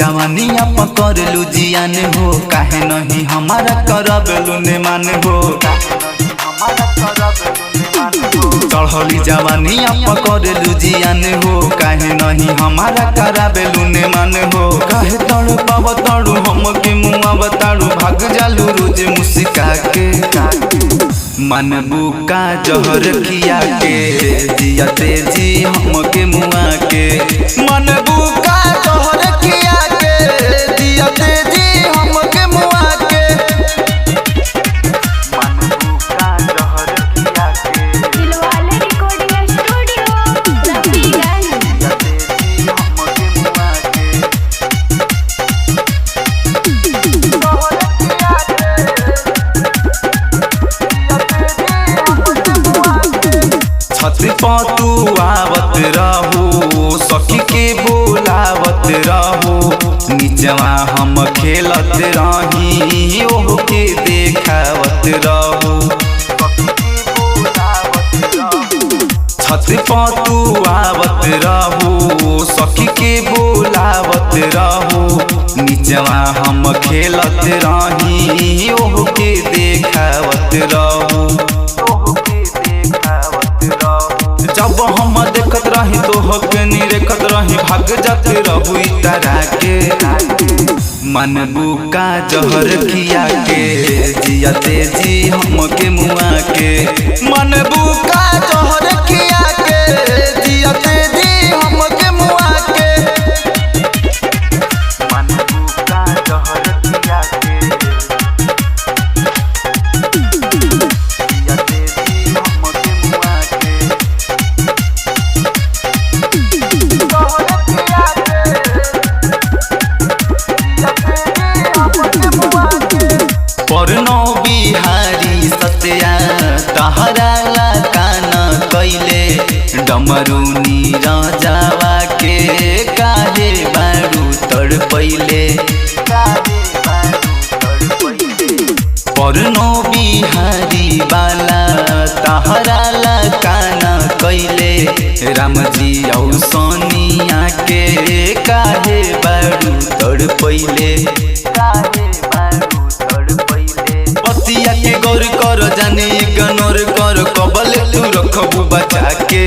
जवानिया पकड़लू जियान हो, काहे नहीं हमारा करबलू ने मान हो। चढ़ली जवानिया पकड़लू जियान हो, काहे नहीं हमारा कराबेलू ने मान हो। काहे तड़ू पाव तड़ू हम के मुआ बताड़ू, भाग जालू रोज मुस्का के। मनबू का जहर खिया के, जिया तेजी हम के मुआ के। मनबू का जहर खिया के, जिया तेजी हम के मुआ के। मनबू का जहर खिया के, दिलवाले रिकॉर्डिंग स्टूडियो रफीगंज। जिया तेजी हम के मुआ के। छत पतू आवत रहू, सखी के बोलावत रहू। निचवा हम खेलत रही, ओह के देखावत रहू। छत पतू आवत रहू, सखी के बोलावत रहू। निचवा हम खेलत रही, ओह के देखावत रहू। जब हम देखत रही तो हके नी रेखत रही, भाग जाते रहू तारा के। मनबू का जहर खिया के, जिया तेजी हम के मुआ के। मनबू का जहर खिया के, जिया तेजी हम के मुआ के। मनबू का जहर खिया के, जिया तेजी हम के मुआ के। परनो बिहारी सत्या तहरा ला काना कैले, डमरूनी राजावा के काहे बारू तड़पैले। परनो बिहारी बाला तहरा ला काना कैले, राम जी औ सोनिया के काहे बारू तड़पैले। पतिया के गौर कर जाने इग्नोर कर, कबल तू रखबू बचा के।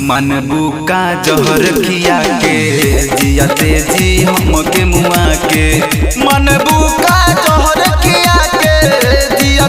मनबू का जहर खिया के, जिया तेजी हम के मुआ के। मनबू का जहर खिया के, जिया